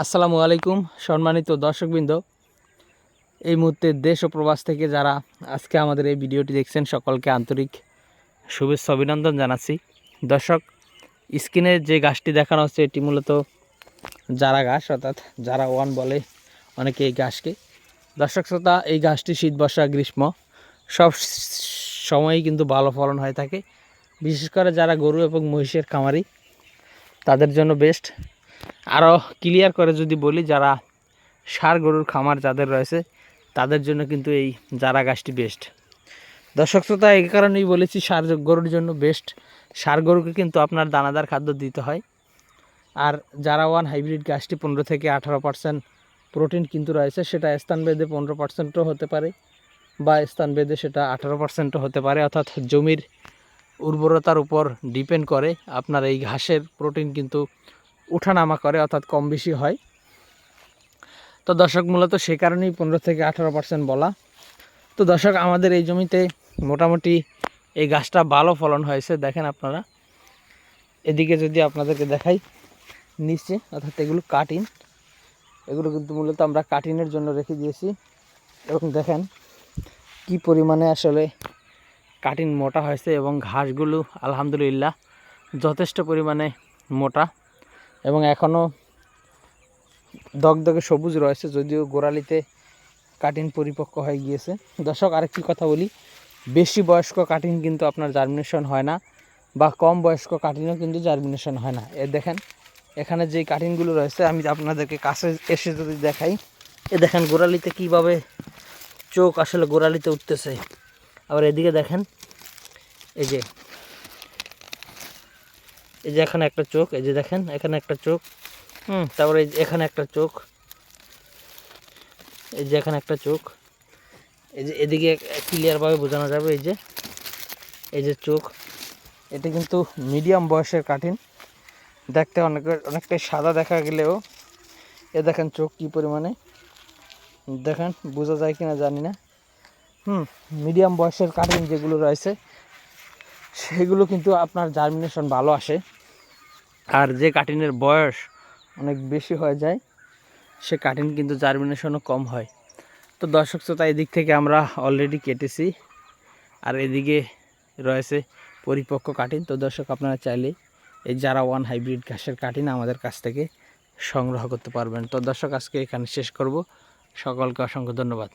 আসসালামু আলাইকুম সম্মানিত দর্শকবৃন্দ, এই মুহূর্তে দেশ ও প্রবাস থেকে যারা আজকে আমাদের এই ভিডিওটি দেখছেন সকলকে আন্তরিক শুভেচ্ছা অভিনন্দন জানাচ্ছি। দর্শক, স্ক্রিনে যে গাছটি দেখানো হচ্ছে এটি মূলত জারা গাছ, অর্থাৎ জারা ওয়ান বলে অনেকে এই গাছকে। দর্শক শ্রোতা, এই গাছটি শীত বর্ষা গ্রীষ্ম সব সময়ই কিন্তু ভালো ফলন হয়ে থাকে। বিশেষ করে যারা গরু এবং মহিষের খামারি তাদের জন্য বেস্ট। আরও ক্লিয়ার করে যদি বলি, যারা ষাঁড় গরুর খামার যাদের রয়েছে তাদের জন্য কিন্তু এই জারা গাছটি বেস্ট। দর্শক শ্রোতা, এই কারণেই বলেছি ষাঁড় গরুর জন্য বেস্ট। ষাঁড় গরুকে কিন্তু আপনার দানাদার খাদ্য দিতে হয়। আর জারা ওয়ান হাইব্রিড গাছটি 15 থেকে 18% প্রোটিন কিন্তু রয়েছে। সেটা স্থানভেদে 15%ও হতে পারে বা স্থানভেদে সেটা 18%ও হতে পারে, অর্থাৎ জমির উর্বরতার উপর ডিপেন্ড করে আপনার এই ঘাসের প্রোটিন কিন্তু উঠানামা করে, অর্থাৎ কম বেশি হয়। তো দর্শক, মূলত সে কারণেই 15 থেকে 18% বলা। তো দর্শক, আমাদের এই জমিতে মোটামুটি এই গাছটা ভালো ফলন হয়েছে। দেখেন আপনারা, এদিকে যদি আপনাদেরকে দেখাই নিচে, অর্থাৎ এগুলো কাটিন, এগুলো কিন্তু মূলত আমরা কাটিনের জন্য রেখে দিয়েছি। এবং দেখেন কি পরিমাণে আসলে কাটিন মোটা হয়েছে এবং ঘাসগুলো আলহামদুলিল্লাহ যথেষ্ট পরিমাণে মোটা এবং এখনও দগদগে সবুজ রয়েছে, যদিও গোড়ালিতে কাটিন পরিপক্ক হয়ে গিয়েছে। দর্শক, আরেকটি কথা বলি, বেশি বয়স্ক কাটিন কিন্তু আপনার জার্মিনেশন হয় না, বা কম বয়স্ক কাটিনও কিন্তু জার্মিনেশন হয় না। দেখেন এখানে যে কাটিনগুলো রয়েছে, আমি আপনাদেরকে কাছে এসে যদি দেখাই, দেখেন গোড়ালিতে কিভাবে চোখ আসলে গোড়ালিতে উঠতেছে। আবার এদিকে দেখেন, এই যে এখানে একটা চোখ, এই যে দেখেন এখানে একটা চোখ, তারপরে এখানে একটা চোখ, এই যে এখানে একটা চোখ, এই যে এদিকে ক্লিয়ারভাবে বোঝানো যাবে। এই যে চোখ, এটা কিন্তু মিডিয়াম বয়সের কাটিন। দেখতে অনেকটাই সাদা দেখা গেলেও দেখেন চোখ কি পরিমাণে, দেখেন বোঝা যায় কিনা জানি না। মিডিয়াম বয়সের কাটিন যেগুলো রয়েছে সেগুলো কিন্তু আপনার জার্মিনেশন ভালো আসে। আর যে কাটিনের বয়স অনেক বেশি হয়ে যায় সে কাটিন কিন্তু জার্মিনেশনও কম হয়। তো দর্শক শ্রোতা, এদিক থেকে আমরা অলরেডি কেটেছি, আর এদিকে রয়েছে পরিপক্ক কাটিন। তো দর্শক, আপনারা চাইলে এই জারা ওয়ান হাইব্রিড ঘাসের কাটিন আমাদের কাছ থেকে সংগ্রহ করতে পারবেন। তো দর্শক, আজকে এখানে শেষ করব। সকলকে অসংখ্য ধন্যবাদ।